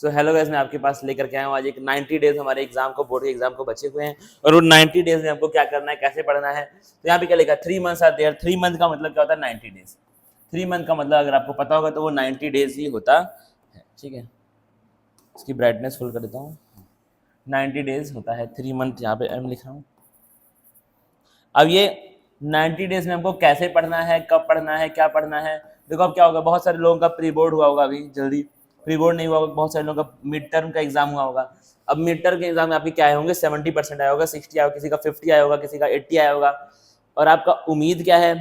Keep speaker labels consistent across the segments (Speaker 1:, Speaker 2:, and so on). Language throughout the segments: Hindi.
Speaker 1: सो हेलो गाइस, मैं आपके पास लेकर के आया हूँ आज एक 90 डेज हमारे एग्जाम को, बोर्ड के एग्जाम को बचे हुए हैं और उन 90 डेज में हमको क्या करना है, कैसे पढ़ना है। तो यहाँ पे क्या लिखा है, 3 मंथ्स आर देयर। 3 मंथ का मतलब क्या होता है, 90 डेज। 3 मंथ का मतलब अगर आपको पता होगा तो वो 90 डेज ही होता है। ठीक है, इसकी ब्राइटनेस फुल कर देता हूँ। 90 डेज होता है 3 मंथ, यहाँ पे एम लिख रहा हूँ। अब ये 90 डेज में हमको कैसे पढ़ना है, कब पढ़ना है, क्या पढ़ना है। देखो अब क्या होगा, बहुत सारे लोगों का प्री बोर्ड हुआ होगा, अभी जल्दी प्री बोर्ड नहीं हुआ होगा, बहुत सारे लोगों का मिड टर्म का एग्जाम हुआ होगा। अब मिड टर्म के एग्जाम में आपके क्या आए होंगे, 70% आया होगा, 60 आया होगा, किसी का 50 आया होगा, किसी का 80 आया होगा। और आपका उम्मीद क्या है,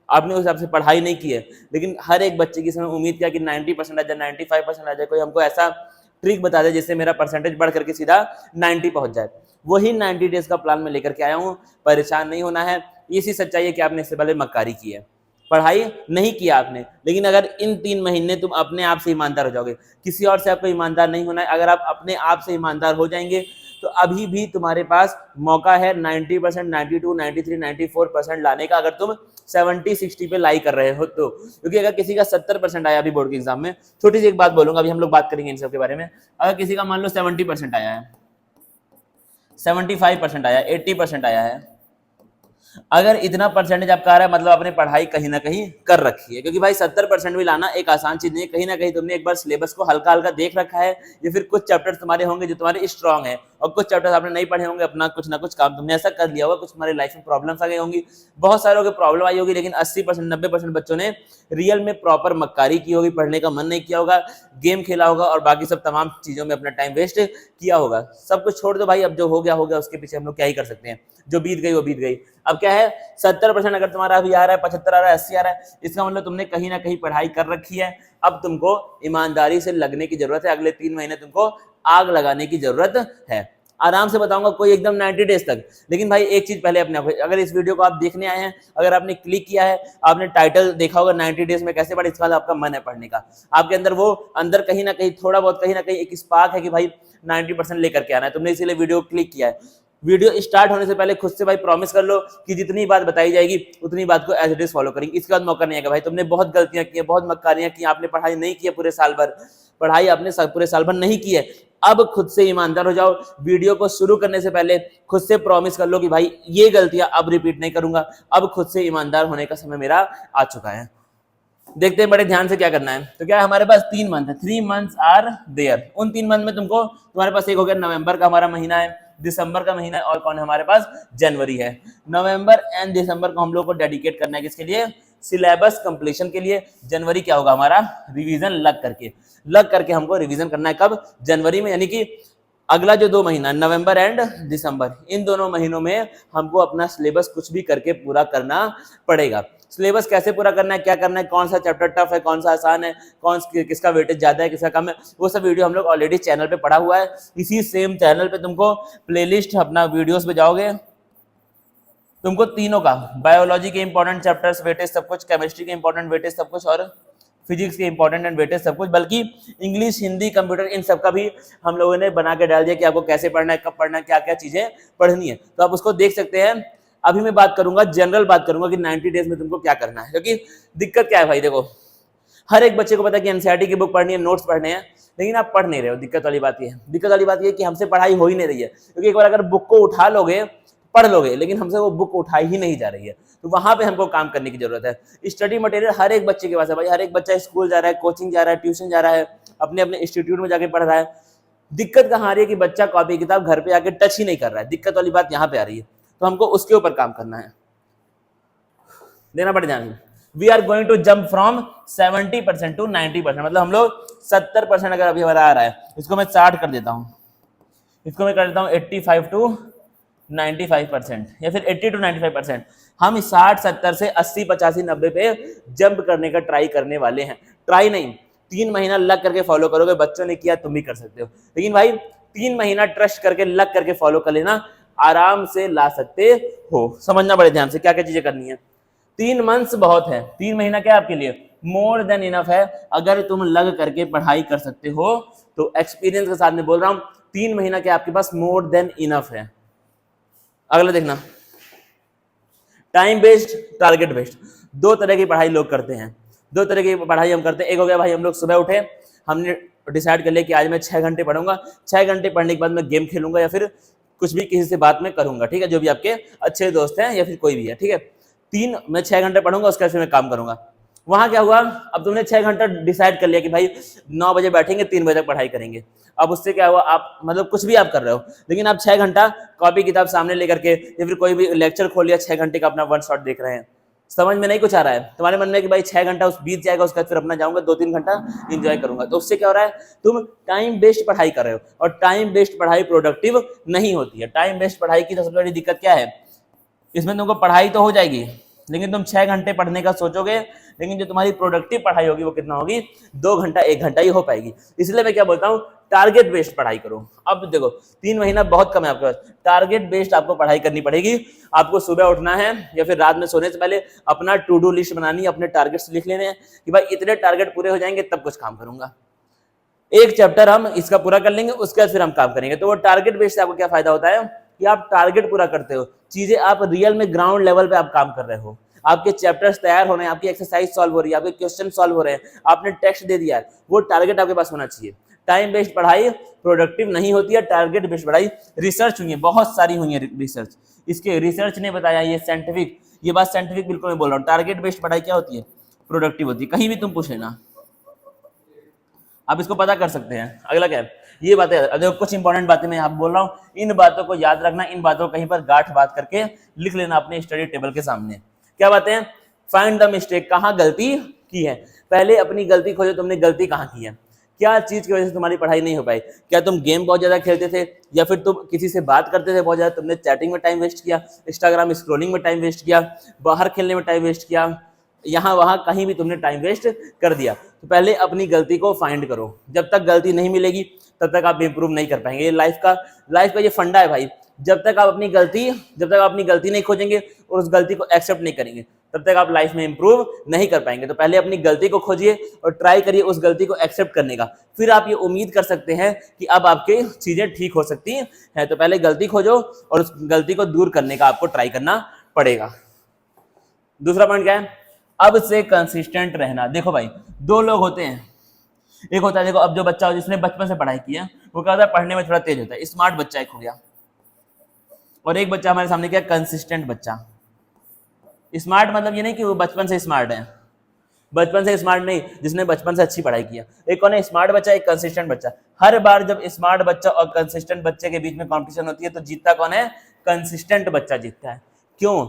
Speaker 1: आपने उस हिसाब से पढ़ाई नहीं की है, लेकिन हर एक बच्चे की इसमें उम्मीद क्या कि 90% आ जाए, 95% आ जाए, कोई हमको ऐसा ट्रिक बता दे जिससे मेरा परसेंटेज बढ़ करके सीधा 90 पहुंच जाए। वही 90 डेज का प्लान में लेकर के आया हूँ। परेशान नहीं होना है। इसी सच्चाई है कि आपने इससे पहले मक्कारी की है, पढ़ाई नहीं किया आपने, लेकिन अगर इन 3 महीने तुम अपने आप से ईमानदार हो जाओगे, किसी और से आपको ईमानदार नहीं होना है। अगर आप अपने आप से ईमानदार हो जाएंगे तो अभी भी तुम्हारे पास मौका है 90%, 92, 93, 94% लाने का, अगर तुम 70-60 पे लाई कर रहे हो तो। क्योंकि अगर किसी का 70% आया अभी बोर्ड के एग्जाम में, छोटी सी एक बात बोलूंगा, अभी हम लोग बात करेंगे इन सब के बारे में। अगर किसी का मान लो 70% आया है, 75% आया, 80% आया है, अगर इतना परसेंटेज आपका आ रहा है मतलब आपने पढ़ाई कहीं ना कहीं कर रखी है। क्योंकि भाई 70% भी लाना एक आसान चीज नहीं है। कहीं ना कहीं तुमने एक बार सिलेबस को हल्का हल्का देख रखा है, या फिर कुछ चैप्टर्स तुम्हारे होंगे जो तुम्हारे स्ट्रांग है, और कुछ चैप्टर्स आपने नहीं पढ़े होंगे, अपना कुछ ना कुछ काम तुमने ऐसा कर लिया होगा, कुछ तुम्हारी लाइफ में प्रॉब्लम्स आ गई होंगी, बहुत सारे लोगों की प्रॉब्लम आई होगी, लेकिन 80%, 90% बच्चों ने रियल में प्रॉपर मक्कारी की होगी, पढ़ने का मन नहीं किया होगा, गेम खेला होगा और बाकी सब तमाम चीजों में अपना टाइम वेस्ट किया होगा। सब कुछ छोड़ दो भाई, अब जो हो गया हो गया, उसके पीछे हम लोग क्या ही कर सकते हैं। जो बीत गई वो बीत गई। अब क्या है, 70% अगर तुम्हारा अभी आ रहा है, 75 आ रहा है, 80 आ रहा है, इसका मतलब तुमने कहीं ना कहीं पढ़ाई कर रखी है। अब तुमको ईमानदारी से लगने की जरूरत है। अगले 3 महीने तुमको आग लगाने की जरूरत है। आराम से बताऊंगा, कोई एकदम 90 डेज तक। लेकिन भाई एक चीज पहले अपने, अगर इस वीडियो को आप देखने आए हैं, अगर आपने क्लिक किया है, आपने टाइटल देखा होगा 90 डेज में कैसे पढ़े, इसका आपका मन है पढ़ने का, आपके अंदर वो अंदर कहीं ना कहीं थोड़ा बहुत, कहीं ना कहीं एक स्पार्क है कि भाई 90% लेकर के आना है, तुमने इसीलिए वीडियो क्लिक किया है। वीडियो स्टार्ट होने से पहले खुद से भाई प्रॉमिस कर लो कि जितनी बात बताई जाएगी उतनी बात को एज इट इज फॉलो करेंगे। इसके बाद मौका नहीं आएगा भाई, तुमने बहुत गलतियां की है, बहुत मक्कारियां की, आपने पढ़ाई नहीं की है पूरे साल भर, पढ़ाई आपने पूरे साल भर नहीं की है। अब खुद से ईमानदार हो जाओ। वीडियो को शुरू करने से पहले खुद से प्रॉमिस कर लो कि भाई ये गलतियां अब रिपीट नहीं करूंगा। अब खुद से ईमानदार होने का समय मेरा आ चुका है। देखते हैं बड़े ध्यान से क्या करना है। तो क्या है, हमारे पास 3 मंथ है, 3 मंथ्स आर देयर। उन 3 मंथ में तुमको, तुम्हारे पास एक हो गया नवंबर का हमारा महीना है, दिसंबर का महीना है, और कौन है हमारे पास, जनवरी है। नवंबर एंड दिसंबर को हम लोग को डेडिकेट करना है किसके लिए, सिलेबस कंप्लीशन के लिए। जनवरी क्या होगा हमारा, रिवीजन लग करके हमको रिवीजन करना है। कब, जनवरी में, यानी कि अगला जो 2 महीना, नवंबर एंड दिसंबर, इन दोनों महीनों में हमको अपना सिलेबस कुछ भी करके पूरा करना पड़ेगा। सिलेबस कैसे पूरा करना है, क्या करना है, कौन सा चैप्टर टफ है, कौन सा आसान है, किसका वेटेज ज्यादा है, किसका कम है, वो सब वीडियो हम लोग ऑलरेडी चैनल पे पढ़ा हुआ है। इसी सेम चैनल पे तुमको प्लेलिस्ट अपना वीडियोस पे जाओगे, तुमको तीनों का, बायोलॉजी के इंपॉर्टेंट चैप्टर्स वेटेज सब कुछ, केमिस्ट्री के इंपॉर्टेंट वेटेज सब कुछ, और फिजिक्स के इंपॉर्टेंट एंड वेटेज सब कुछ, बल्कि इंग्लिश, हिंदी, कंप्यूटर, इन सब का भी हम लोगों ने बना के डाल दिया कि आपको कैसे पढ़ना है, कब पढ़ना है, क्या क्या चीजें पढ़नी है, तो आप उसको देख सकते हैं। अभी मैं बात करूंगा, जनरल बात करूंगा कि 90 डेज में तुमको क्या करना है। क्योंकि दिक्कत क्या है भाई, देखो हर एक बच्चे को पता है कि एनसीईआरटी की बुक पढ़नी है, नोट्स पढ़ने हैं, लेकिन आप पढ़ नहीं रहे हो। दिक्कत वाली बात ये है, दिक्कत वाली बात ये कि हमसे पढ़ाई हो ही नहीं रही है। क्योंकि एक बार अगर बुक को उठा लोगे, पढ़ लोगे, लेकिन हमसे वो बुक उठाई ही नहीं जा रही है, तो वहां पे हमको काम करने की जरूरत है। स्टडी मटेरियल हर एक बच्चे के पास है भाई, हर एक बच्चा स्कूल जा रहा है, कोचिंग जा रहा है, ट्यूशन जा रहा है, अपने अपने इंस्टीट्यूट में जाके पढ़ रहा है। दिक्कत कहाँ आ रही है कि बच्चा कॉपी किताब घर पे आके टच ही नहीं कर रहा है। दिक्कत वाली बात यहाँ पे आ रही है, तो हमको उसके ऊपर काम करना है, देना पड़ जाएंगे। We are going to jump from 70% to 90%, मतलब हम लोग 70% अगर अभी हमारा आ रहा है, इसको मैं 60 कर देता हूँ, इसको मैं कर देता हूँ 85 टू 95%, या फिर 80 टू 95%। हम 60, 70 से 80, 85, 90 पे जंप करने का ट्राई करने वाले हैं। ट्राई नहीं, 3 महीना लग करके फॉलो करोगे, बच्चों ने किया तुम भी कर सकते हो। लेकिन भाई 3 महीना ट्रस्ट करके लग करके फॉलो कर लेना, आराम से ला सकते हो। समझना बड़े ध्यान से क्या क्या चीजें करनी है। 3 मंथ्स बहुत है, 3 महीना क्या आपके लिए मोर देन इनफ है। अगर तुम लग करके पढ़ाई कर सकते हो तो एक्सपीरियंस के साथ में बोल रहा हूं, 3 महीना क्या आपके पास मोर देन इनफ है। अगला देखना, टाइम बेस्ड, टारगेट बेस्ड। 2 तरह की पढ़ाई लोग करते हैं, 2 तरह की पढ़ाई हम करते हैं। एक हो गया भाई, हम लोग सुबह उठे, हमने डिसाइड कर लिया कि आज मैं 6 घंटे पढ़ूंगा, 6 घंटे पढ़ने के बाद मैं गेम खेलूंगा या फिर कुछ भी किसी से बात में करूंगा, ठीक है, जो भी आपके अच्छे दोस्त हैं या फिर कोई भी है, ठीक है। 3 मैं 6 घंटे पढ़ूंगा, उसके बाद फिर मैं काम करूंगा। वहां क्या हुआ, अब तुमने 6 घंटा डिसाइड कर लिया कि भाई 9 बजे बैठेंगे, 3 बजे तक पढ़ाई करेंगे। अब उससे क्या हुआ, आप मतलब कुछ भी आप कर रहे हो, लेकिन आप 6 घंटा कॉपी किताब सामने लेकर के या फिर कोई भी लेक्चर खोल लिया, 6 घंटे का अपना वन शॉट देख रहे हैं। समझ में नहीं कुछ आ रहा है तुम्हारे मन में कि भाई 6 घंटा उस बीत जाएगा, उसके बाद फिर अपना जाऊंगा 2-3 घंटा एंजॉय करूंगा। तो उससे क्या हो रहा है, तुम टाइम वेस्ट पढ़ाई कर रहे हो, और टाइम वेस्ट पढ़ाई प्रोडक्टिव नहीं होती है। टाइम वेस्ट पढ़ाई की सबसे बड़ी दिक्कत क्या है, इसमें तुमको पढ़ाई तो हो जाएगी, लेकिन तुम 6 घंटे पढ़ने का सोचोगे, लेकिन जो तुम्हारी प्रोडक्टिव पढ़ाई होगी वो कितना होगी, 2 घंटा 1 घंटा ही हो पाएगी। इसलिए मैं क्या बोलता हूँ, टारगेट बेस्ड पढ़ाई करो। अब देखो 3 महीना बहुत कम है आपके पास, टारगेट बेस्ड आपको पढ़ाई करनी पड़ेगी। आपको सुबह उठना है या फिर रात में सोने से पहले अपना टू डू लिस्ट बनानी है, अपने टारगेट्स लिख लेने हैं कि भाई इतने टारगेट पूरे हो जाएंगे तब कुछ काम करूंगा, एक चैप्टर हम इसका पूरा कर लेंगे, उसके बाद फिर हम काम करेंगे। तो वो टारगेट बेस्ड से आपको क्या फायदा होता है कि आप टारगेट पूरा करते हो, चीजें आप रियल में ग्राउंड लेवल पे आप काम कर रहे हो, आपके चैप्टर्स तैयार हो रहे हैं, आपकी एक्सरसाइज सॉल्व हो रही है, आपके क्वेश्चन सॉल्व हो रहे हैं, आपने टेक्स्ट दे दिया है, वो टारगेट आपके पास होना चाहिए। टाइम बेस्ड पढ़ाई प्रोडक्टिव नहीं होती है, टारगेट बेस्ड पढ़ाई। रिसर्च हुई है, बहुत सारी हुई है रिसर्च, इसके रिसर्च ने बताया, ये साइंटिफिक, ये बात साइंटिफिक बिल्कुल मैं बोल रहा हूँ। टारगेट बेस्ड पढ़ाई क्या होती है, प्रोडक्टिव होती है, कहीं भी तुम पूछ लेना, आप इसको पता कर सकते हैं। अगला क्या है, ये बातें देखो, कुछ इंपॉर्टेंट बातें मैं आप बोल रहा हूँ, इन बातों को याद रखना, इन बातों को कहीं पर गांठ बात करके लिख लेना अपने स्टडी टेबल के सामने। क्या बातें हैं, फाइंड द मिस्टेक, कहाँ गलती की है, पहले अपनी गलती खोजो, तुमने गलती कहाँ की है, क्या चीज की वजह से तुम्हारी पढ़ाई नहीं हो पाई। क्या तुम गेम बहुत ज्यादा खेलते थे, या फिर तुम किसी से बात करते थे बहुत ज्यादा, तुमने चैटिंग में टाइम वेस्ट किया, इंस्टाग्राम स्क्रोलिंग में टाइम वेस्ट किया, बाहर खेलने में टाइम वेस्ट किया, यहाँ वहां कहीं भी तुमने टाइम वेस्ट कर दिया। तो पहले अपनी गलती को फाइंड करो, जब तक गलती नहीं मिलेगी तब तक आप इंप्रूव नहीं कर पाएंगे। ये लाइफ का ये फंडा है भाई, जब तक आप अपनी गलती नहीं खोजेंगे और उस गलती को एक्सेप्ट नहीं करेंगे, तब तक आप लाइफ में इंप्रूव नहीं कर पाएंगे। तो पहले अपनी गलती को खोजिए और ट्राई करिए उस गलती को एक्सेप्ट करने का, फिर आप ये उम्मीद कर सकते हैं कि अब आपकी चीजें ठीक हो सकती हैं। तो पहले गलती खोजो और उस गलती को दूर करने का आपको ट्राई करना पड़ेगा। दूसरा पॉइंट क्या है, अब से कंसिस्टेंट रहना। देखो भाई, 2 लोग होते हैं, एक होता है, देखो अब जो बच्चा हो जिसने बचपन से पढ़ाई की है वो क्या होता है, पढ़ने में थोड़ा तेज होता है, स्मार्ट बच्चा एक हो गया, और एक बच्चा हमारे सामने क्या, कंसिस्टेंट बच्चा। स्मार्ट मतलब ये नहीं कि वो बचपन से स्मार्ट है, बचपन से स्मार्ट नहीं, जिसने बचपन से अच्छी पढ़ाई किया। एक कौन है, स्मार्ट बच्चा, एक कंसिस्टेंट बच्चा। हर बार जब स्मार्ट बच्चा और कंसिस्टेंट बच्चे के बीच में कंपटीशन होती है तो जीतता कौन है, कंसिस्टेंट बच्चा जीतता है। क्यों,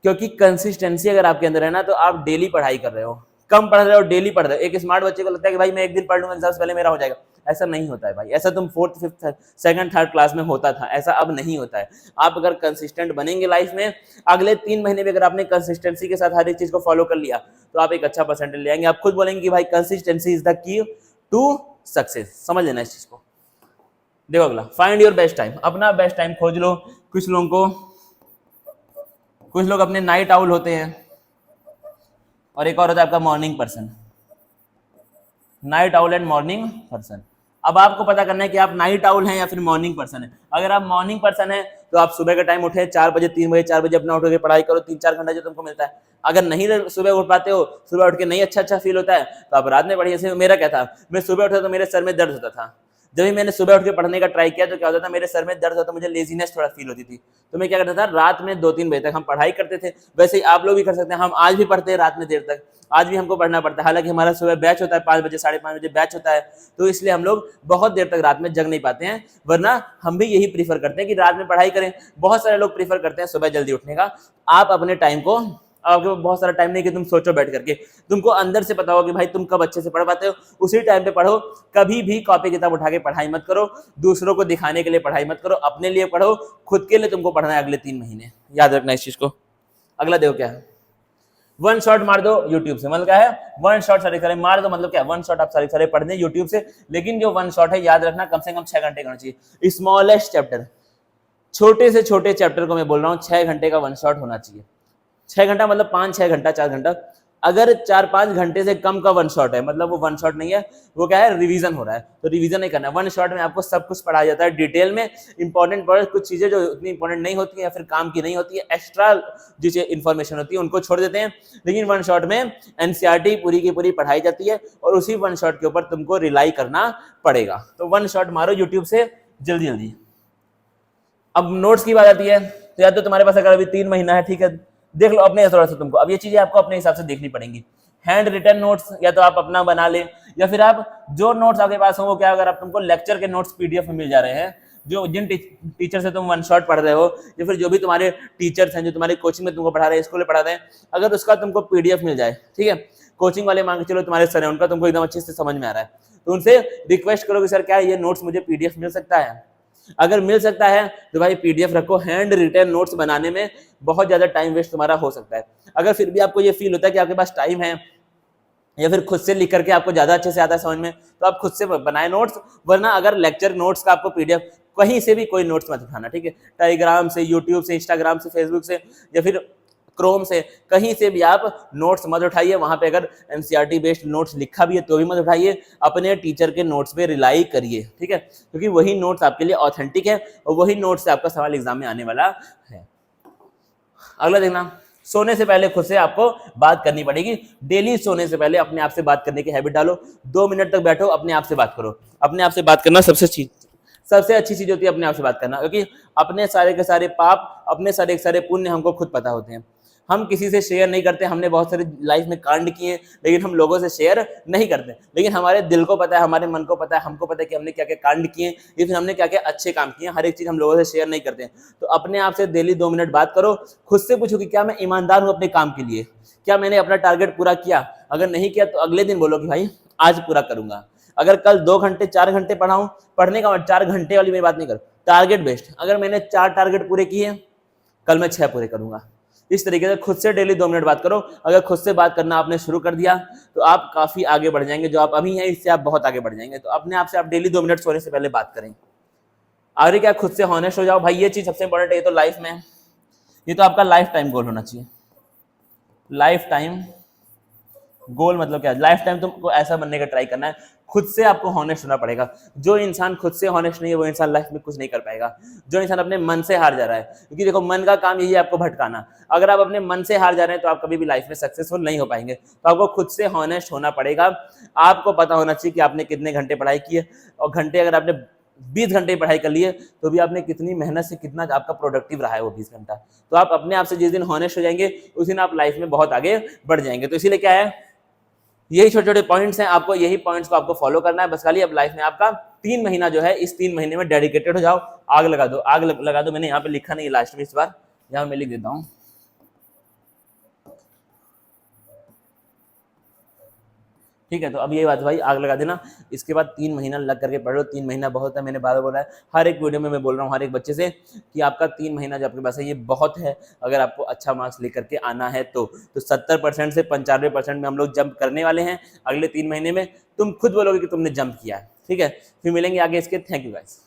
Speaker 1: क्योंकि कंसिस्टेंसी अगर आपके अंदर है ना, तो आप डेली पढ़ाई कर रहे हो, कम पढ़ रहे हो डेली पढ़ रहे हो। एक स्मार्ट बच्चे को लगता है कि भाई मैं एक दिन पढ़ लूंगा एग्जाम से पहले मेरा हो जाएगा, ऐसा नहीं होता है भाई। ऐसा तुम 4th 5th 2nd 3rd class में होता था, ऐसा अब नहीं होता है। आप अगर कंसिस्टेंट बनेंगे लाइफ में, अगले 3 महीने में अगर आपने कंसिस्टेंसी के साथ हर एक चीज को फॉलो कर लिया तो आप एक अच्छा परसेंटेज ले आएंगे। आप खुद बोलेंगे कि भाई consistency is the key to success. समझ लेना इस चीज को। देखो अगला, फाइंड योर बेस्ट टाइम, अपना बेस्ट टाइम खोज लो। कुछ लोग अपने नाइट आउल होते हैं, और एक और होता है आपका morning person. Night owl and morning person. अब आपको पता करना है कि आप नाइट आउल हैं या फिर मॉर्निंग पर्सन है। अगर आप मॉर्निंग पर्सन है तो आप सुबह का टाइम उठे 4 बजे, 3 बजे, 4 बजे अपना उठोगे, पढ़ाई करो 3-4 घंटा जो तुमको मिलता है। अगर नहीं सुबह उठ पाते हो, सुबह उठ के नहीं अच्छा फील होता है, तो आप रात में पढ़िए। जैसे मेरा क्या था, मैं सुबह उठा तो मेरे सर में दर्द होता था, जब भी मैंने सुबह उठ के पढ़ने का ट्राई किया तो क्या होता था, मेरे सर में दर्द होता, मुझे लेजीनेस थोड़ा फील होती थी। तो मैं क्या करता था, रात में 2-3 बजे तक हम पढ़ाई करते थे। वैसे ही आप लोग भी कर सकते हैं, हम आज भी पढ़ते हैं रात में देर तक, आज भी हमको पढ़ना पड़ता है। हालांकि हमारा सुबह बैच होता है 5 बजे, 5:30 बजे बैच होता है, तो इसलिए हम लोग बहुत देर तक रात में जग नहीं पाते हैं। वरना हम भी यही प्रीफर करते हैं कि रात में पढ़ाई करें। बहुत सारे लोग प्रीफर करते हैं सुबह जल्दी उठने का। आप अपने टाइम को, आपके बहुत सारा टाइम नहीं कि तुम सोचो बैठ करके, तुमको अंदर से पता हो कि भाई तुम कब अच्छे से पढ़ पाते हो, उसी टाइम पे पढ़ो। कभी भी कॉपी किताब उठा के पढ़ाई मत करो, दूसरों को दिखाने के लिए पढ़ाई मत करो, अपने लिए पढ़ो, खुद के लिए तुमको पढ़ना है अगले 3 महीने। याद रखना इस चीज को। अगला देखो क्या है, 1 शॉट मार दो यूट्यूब से। मतलब क्या है, 1 शॉट सारे मार दो, मतलब क्या, 1 शॉट आप सारे पढ़ दें यूट्यूब से। लेकिन जो 1 शॉट है, याद रखना कम से कम 6 घंटे करना चाहिए। स्मॉलेस्ट चैप्टर, छोटे से छोटे चैप्टर को मैं बोल रहा हूँ, 6 घंटे का 1 शॉट होना चाहिए। 6 घंटा मतलब 5-6 घंटा, 4 घंटा। अगर 4-5 घंटे से कम का वन शॉट है, मतलब वो वन शॉट नहीं है, वो क्या है, रिवीजन हो रहा है, तो रिवीजन नहीं करना है। वन शॉट में आपको सब कुछ पढ़ाया जाता है डिटेल में, इंपॉर्टेंट कुछ चीजें जो उतनी इंपॉर्टेंट नहीं होती है या फिर काम की नहीं होती है, एक्स्ट्रा जो इन्फॉर्मेशन होती है उनको छोड़ देते हैं, लेकिन वन शॉट में एनसीईआरटी पूरी की पूरी पढ़ाई जाती है और उसी वन शॉट के ऊपर तुमको रिलाई करना पड़ेगा। तो वन शॉट मारो यूट्यूब से जल्दी जल्दी। अब नोट्स की बात आती है, तो या तो तुम्हारे पास अगर अभी 3 महीना है, ठीक है, देख लो अपने थोड़ा सा तुमको, अब ये चीजें आपको अपने हिसाब से देखनी पड़ेंगी। हैंड रिटन नोट्स या तो आप अपना बना ले, या फिर आप जो नोट्स आपके पास हो वो क्या, अगर आप तुमको लेक्चर के नोट्स पीडीएफ में मिल जा रहे हैं, जो जिन टीचर से तुम वन शॉट पढ़ रहे हो, या फिर जो भी तुम्हारे टीचर्स हैं जो तुम्हारी कोचिंग में तुमको पढ़ा रहे हैं, स्कूल में पढ़ा रहे हैं, अगर उसका तुमको पीडीएफ मिल जाए, ठीक है, कोचिंग वाले मान के चलो तुम्हारे सर है, उनका तुमको एकदम अच्छे से समझ में आ रहा है, तो उनसे रिक्वेस्ट करो कि सर क्या ये नोट्स मुझे पीडीएफ मिल सकता है। अगर मिल सकता है तो भाई पीडीएफ रखो, हैंड रिटन नोट्स बनाने में बहुत ज्यादा टाइम वेस्ट तुम्हारा हो सकता है। अगर फिर भी आपको ये फील होता है कि आपके पास टाइम है या फिर खुद से लिख करके आपको ज्यादा अच्छे से आता है समझ में, तो आप खुद से बनाए नोट्स, वरना अगर लेक्चर नोट्स का आपको पीडीएफ, कहीं से भी कोई नोट्स मत उठाना, ठीक है, टेलीग्राम से, यूट्यूब से, इंस्टाग्राम से, फेसबुक से, या फिर क्रोम से, कहीं से भी आप नोट्स मत उठाइए। वहां पे अगर एनसीईआरटी बेस्ड नोट्स लिखा भी है तो भी मत उठाइए, अपने टीचर के नोट्स पे रिलाई करिए, ठीक है, क्योंकि वही नोट्स आपके लिए ऑथेंटिक है और वही नोट्स से आपका सवाल एग्जाम में आने वाला है। अगला देखना, सोने से पहले खुद से आपको बात करनी पड़ेगी। डेली सोने से पहले अपने आप से बात करने की हैबिट डालो। 2 मिनट तक बैठो, अपने आप से बात करो। अपने आप से बात करना सबसे अच्छी चीज होती है, अपने आप से बात करना, क्योंकि अपने सारे के सारे पाप, अपने सारे के सारे पुण्य हमको खुद पता होते हैं। हम किसी से शेयर नहीं करते, हमने बहुत सारे लाइफ में कांड किए, लेकिन हम लोगों से शेयर नहीं करते। लेकिन हमारे दिल को पता है, हमारे मन को पता है, हमको पता है कि हमने क्या क्या कांड किए, या फिर हमने क्या क्या अच्छे काम किए। हर एक चीज हम लोगों से शेयर नहीं करते। तो अपने आप से डेली 2 मिनट बात करो, खुद से पूछो कि क्या मैं ईमानदार हूं अपने काम के लिए, क्या मैंने अपना टारगेट पूरा किया। अगर नहीं किया तो अगले दिन बोलो कि भाई आज पूरा करूंगा। अगर कल 2 घंटे 4 घंटे पढ़ाऊं, पढ़ने का 4 घंटे वाली मैं बात नहीं करूं, टारगेट बेस्ड, अगर मैंने 4 टारगेट पूरे किए, कल मैं 6 पूरे करूंगा। इस तरीके से खुद से डेली 2 मिनट बात करो। अगर खुद से बात करना आपने शुरू कर दिया तो आप काफी आगे बढ़ जाएंगे। जो आप अभी हैं इससे आप बहुत आगे बढ़ जाएंगे। तो अपने आप से आप डेली 2 मिनट सोने से पहले बात करें। आगे क्या, खुद से हॉनेस्ट हो जाओ भाई, ये चीज सबसे इंपॉर्टेंट है। ये तो लाइफ में, ये तो आपका लाइफ टाइम गोल होना चाहिए। लाइफ टाइम गोल मतलब क्या, लाइफ टाइम तुमको ऐसा बनने का ट्राई करना है। खुद से आपको हॉनेस्ट होना पड़ेगा। जो इंसान खुद से हॉनेस्ट नहीं है वो इंसान लाइफ में कुछ नहीं कर पाएगा। जो इंसान अपने मन से हार जा रहा है, क्योंकि देखो मन का काम यही है आपको भटकाना। अगर आप अपने मन से हार जा रहे हैं तो आप कभी भी लाइफ में सक्सेसफुल नहीं हो पाएंगे। तो आपको खुद से हॉनेस्ट होना पड़ेगा। आपको पता होना चाहिए कि आपने कितने घंटे पढ़ाई की है, और घंटे अगर आपने 20 घंटे पढ़ाई कर लिए तो भी आपने कितनी मेहनत से कितना आपका प्रोडक्टिव रहा है वो 20 घंटा। तो आप अपने आप से जिस दिन हॉनेस्ट हो जाएंगे उस दिन आप लाइफ में बहुत आगे बढ़ जाएंगे। तो इसीलिए क्या है, यही छोटे छोटे पॉइंट्स हैं, आपको यही पॉइंट्स को आपको फॉलो करना है बस खाली। अब लाइफ में आपका 3 महीना जो है, इस 3 महीने में डेडिकेटेड हो जाओ। आग लगा दो, आग लगा दो। मैंने यहाँ पे लिखा नहीं लास्ट में, इस बार यहाँ मैं लिख देता हूँ। ठीक है, तो अब ये बात भाई आग लगा देना। इसके बाद 3 महीना लग करके पढ़ लो। 3 महीना बहुत है, मैंने बार बार बोला है हर एक वीडियो में, मैं बोल रहा हूँ हर एक बच्चे से कि आपका 3 महीना जो आपके पास है ये बहुत है। अगर आपको अच्छा मार्क्स लेकर के आना है तो 70% से 95% में हम लोग जंप करने वाले हैं अगले 3 महीने में। तुम खुद बोलोगे कि तुमने जंप किया है। ठीक है, फिर मिलेंगे आगे इसके। Thank you guys.